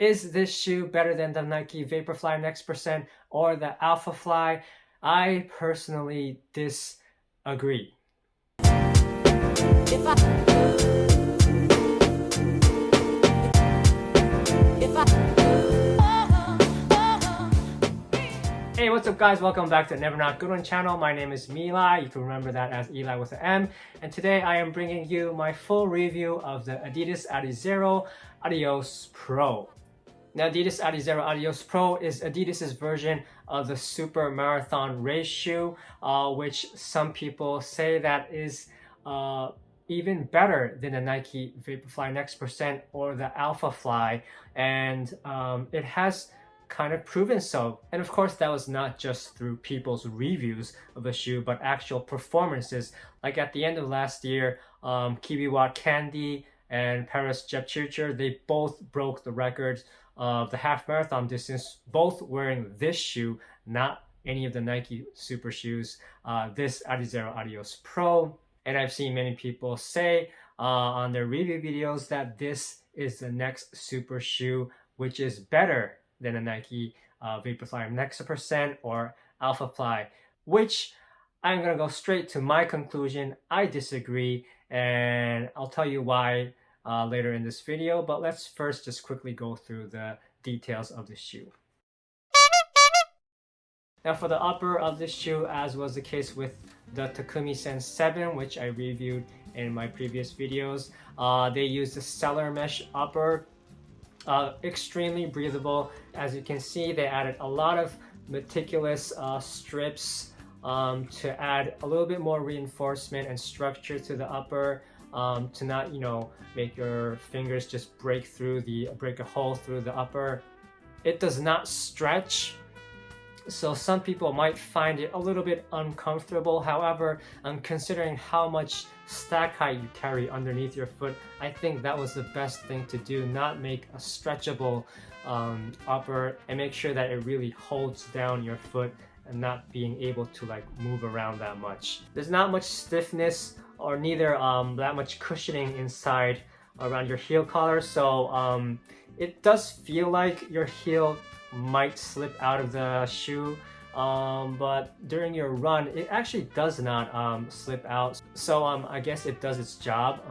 Is this shoe better than the NIke Vaporfly Next Percent or the Alphafly? I personally disagree. Hey, what's up guys? Welcome back to the NeverNotGoodRun channel. My name is Milai. You can remember that as Eli with an M. And today I am bringing you my full review of the Adidas Adizero Adios Pro. Now, Adidas Adizero Adios Pro is Adidas's version of the super marathon race shoe, which some people say that is even better than the NIke Vaporfly Next Percent or the Alphafly, and it has kind of proven so. And of course, that was not just through people's reviews of the shoe, but actual performances. Like at the end of last year, Kibiwat Candy and Paris Jepchircher, they both broke the records of the half marathon distance, both wearing this shoe, not any of the Nike super shoes, this Adizero Adios Pro. And I've seen many people say on their review videos that this is the next super shoe, which is better than a NIke Vaporfly Next Percent or Alphafly, which I'm gonna go straight to my conclusion. I disagree, and I'll tell you why later in this video, but let's first just quickly go through the details of the shoe. Now for the upper of this shoe, as was the case with the Takumi Sen 7, which I reviewed in my previous videos, they used the Stellar Mesh upper, extremely breathable. As you can see, they added a lot of meticulous strips to add a little bit more reinforcement and structure to the upper, to not, make your fingers just break a hole through the upper. It does not stretch, so some people might find it a little bit uncomfortable. However, considering how much stack height you carry underneath your foot, I think that was the best thing to do. Not make a stretchable upper, and make sure that it really holds down your foot and not being able to move around that much. There's not much stiffness or neither that much cushioning inside around your heel collar, so it does feel like your heel might slip out of the shoe, but during your run it actually does not slip out, so I guess it does its job,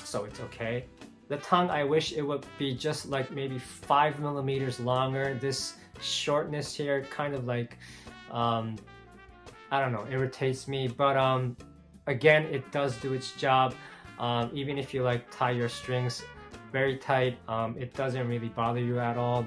so it's okay. The tongue, I wish it would be just maybe 5 millimeters longer. This shortness here kind of I don't know, irritates me, but again, it does do its job. Even if you tie your strings very tight, it doesn't really bother you at all.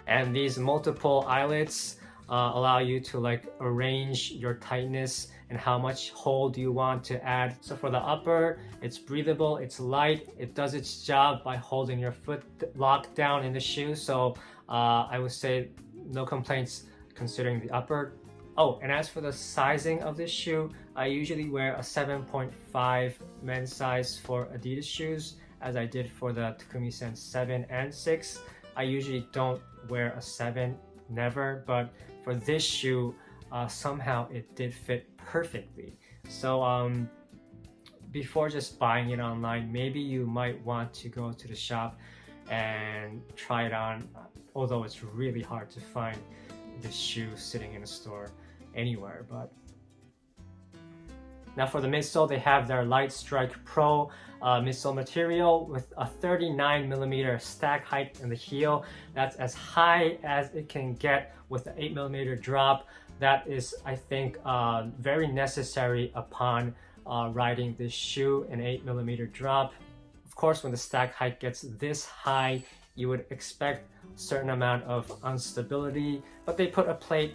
And these multiple eyelets allow you to arrange your tightness and how much hold you want to add. So for the upper, it's breathable, it's light, it does its job by holding your foot locked down in the shoe. So I would say no complaints considering the upper. Oh, and as for the sizing of this shoe, I usually wear a 7.5 men's size for Adidas shoes, as I did for the Takumi Sen 7 and 6. I usually don't wear a 7, never, but for this shoe, somehow it did fit perfectly. So before just buying it online, maybe you might want to go to the shop and try it on, although it's really hard to find this shoe sitting in a store anywhere. But now for the midsole, they have their Light Strike Pro midsole material with a 39 millimeter stack height in the heel. That's as high as it can get with an 8 millimeter drop. That is, I think, very necessary upon riding this shoe, an 8 millimeter drop. Of course, when the stack height gets this high, you would expect a certain amount of instability, but they put a plate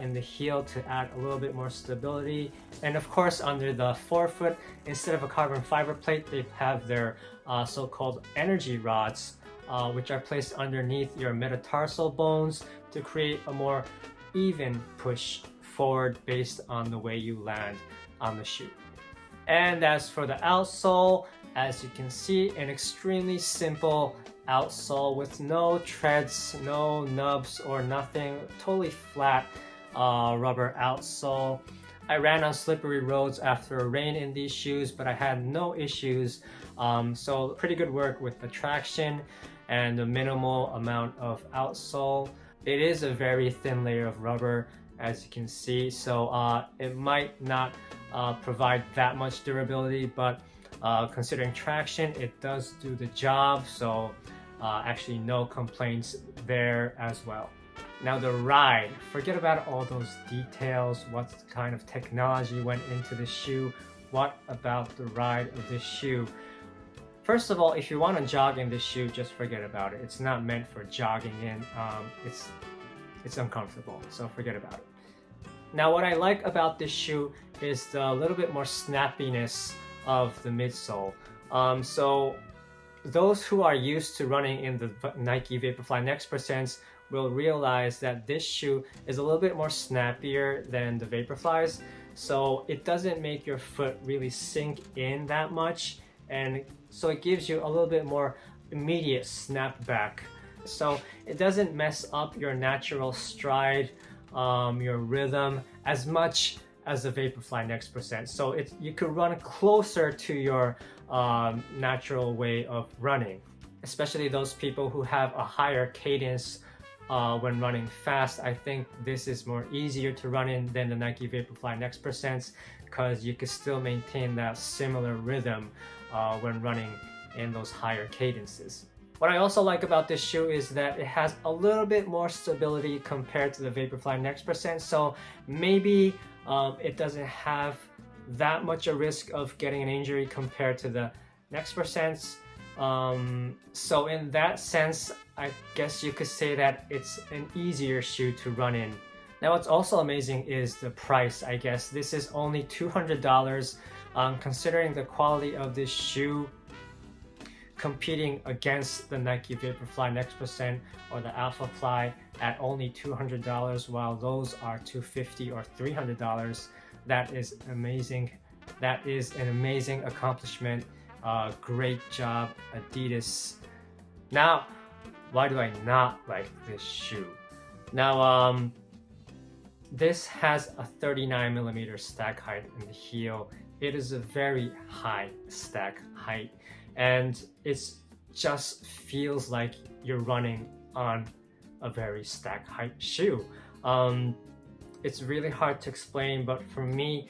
in the heel to add a little bit more stability. And of course, under the forefoot, instead of a carbon fiber plate, they have their so-called energy rods, which are placed underneath your metatarsal bones to create a more even push forward based on the way you land on the shoe. And as for the outsole, as you can see, an extremely simple outsole with no treads, no nubs or nothing, totally flat rubber outsole. I ran on slippery roads after a rain in these shoes, but I had no issues. So pretty good work with the traction. and a minimal amount of outsole. It is a very thin layer of rubber, as you can see, so it might not provide that much durability, but considering traction, it does do the job, so actually no complaints there as well. Now the ride, forget about all those details, what kind of technology went into the shoe, what about the ride of this shoe? First of all, if you want to jog in this shoe, just forget about it. It's not meant for jogging in. It's uncomfortable, so forget about it. Now what I like about this shoe is the little bit more snappiness of the midsole. So those who are used to running in the NIke Vaporfly Next percents will realize that this shoe is a little bit more snappier than the Vaporflies. So it doesn't make your foot really sink in that much, and so it gives you a little bit more immediate snap back. So it doesn't mess up your natural stride, your rhythm as much as the Vaporfly Next percent. So you could run closer to your natural way of running, especially those people who have a higher cadence when running fast. I think this is more easier to run in than the NIke Vaporfly Next percents, because you can still maintain that similar rhythm when running in those higher cadences. What I also like about this shoe is that it has a little bit more stability compared to the Vaporfly Next percent, so maybe it doesn't have that much a risk of getting an injury compared to the Next percents. So in that sense, I guess you could say that it's an easier shoe to run in. Now what's also amazing is the price, I guess. This is only $200. Considering the quality of this shoe, competing against the NIke Vaporfly Next percent or the Alphafly at only $200, while those are $250 or $300, that is amazing. That is an amazing accomplishment. Great job, Adidas. Now, why do I not like this shoe? Now, this has a 39mm stack height in the heel. It is a very high stack height, and it just feels like you're running on a very stack height shoe. It's really hard to explain, but for me,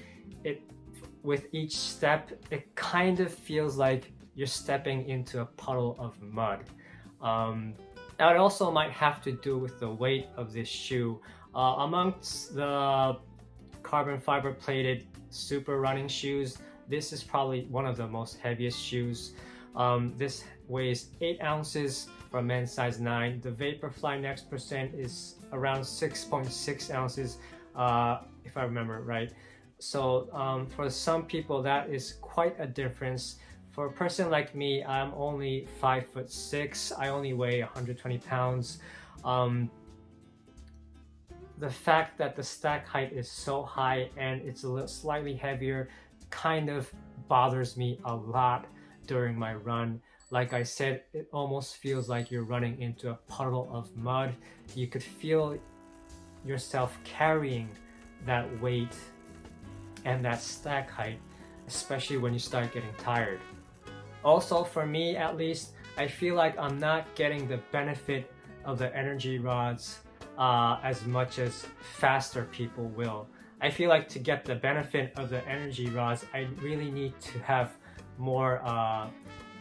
with each step, it kind of feels like you're stepping into a puddle of mud. Now it also might have to do with the weight of this shoe. Amongst the carbon fiber plated super running shoes, this is probably one of the most heaviest shoes. This weighs 8 ounces for men's size 9. The Vaporfly Next percent is around 6.6 ounces, if I remember right. So for some people, that is quite a difference. For a person like me, I'm only 5'6". I only weigh 120 pounds. The fact that the stack height is so high and it's a little slightly heavier kind of bothers me a lot during my run. Like I said, it almost feels like you're running into a puddle of mud. You could feel yourself carrying that weight and that stack height, especially when you start getting tired. Also, for me at least, I feel like I'm not getting the benefit of the energy rods as much as faster people will. I feel like to get the benefit of the energy rods, I really need to have more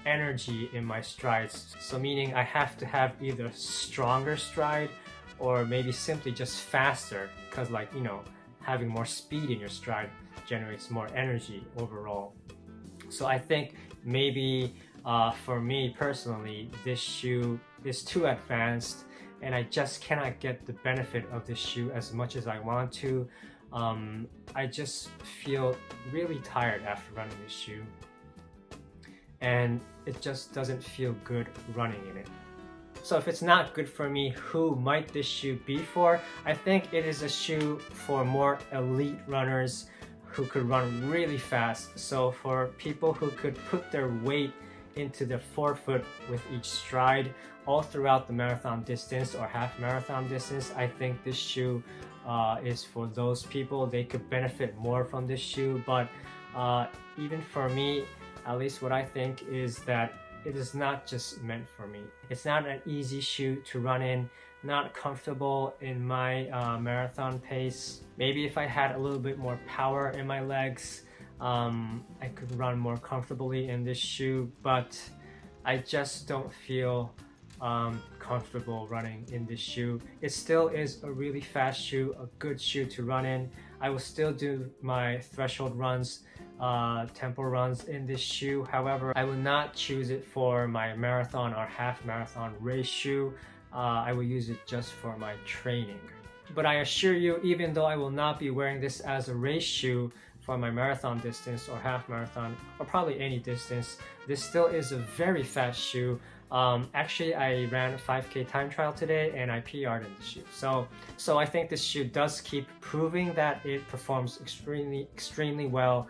energy in my strides. So meaning I have to have either stronger stride or maybe simply just faster, because like, you know, having more speed in your stride generates more energy overall. So I think maybe for me personally, this shoe is too advanced and I just cannot get the benefit of this shoe as much as I want to. I just feel really tired after running this shoe, and it just doesn't feel good running in it. So if it's not good for me, who might this shoe be for? I think it is a shoe for more elite runners who could run really fast. So for people who could put their weight into their forefoot with each stride all throughout the marathon distance or half marathon distance, I think this shoe is for those people. They could benefit more from this shoe, but even for me, at least what I think is that it is not just meant for me. It's not an easy shoe to run in, not comfortable in my marathon pace. Maybe if I had a little bit more power in my legs, I could run more comfortably in this shoe, but I just don't feel comfortable running in this shoe. It still is a really fast shoe, a good shoe to run in. I will still do my threshold runs, tempo runs in this shoe. However, I will not choose it for my marathon or half marathon race shoe. I will use it just for my training. But I assure you, even though I will not be wearing this as a race shoe for my marathon distance or half marathon or probably any distance, this still is a very fast shoe. Actually, I ran a 5K time trial today and I PR'd in the shoe. So I think this shoe does keep proving that it performs extremely well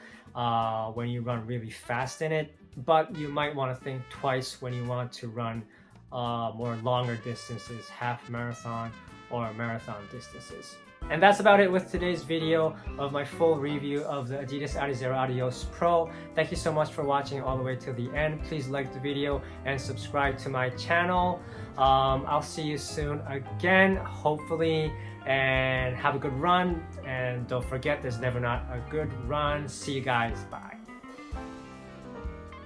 when you run really fast in it. But you might want to think twice when you want to run more longer distances, half marathon or marathon distances. And that's about it with today's video of my full review of the Adidas Adizero Adios Pro. Thank you so much for watching all the way till the end. Please like the video and subscribe to my channel. I'll see you soon again, hopefully, and have a good run. And don't forget, there's never not a good run. See you guys. Bye.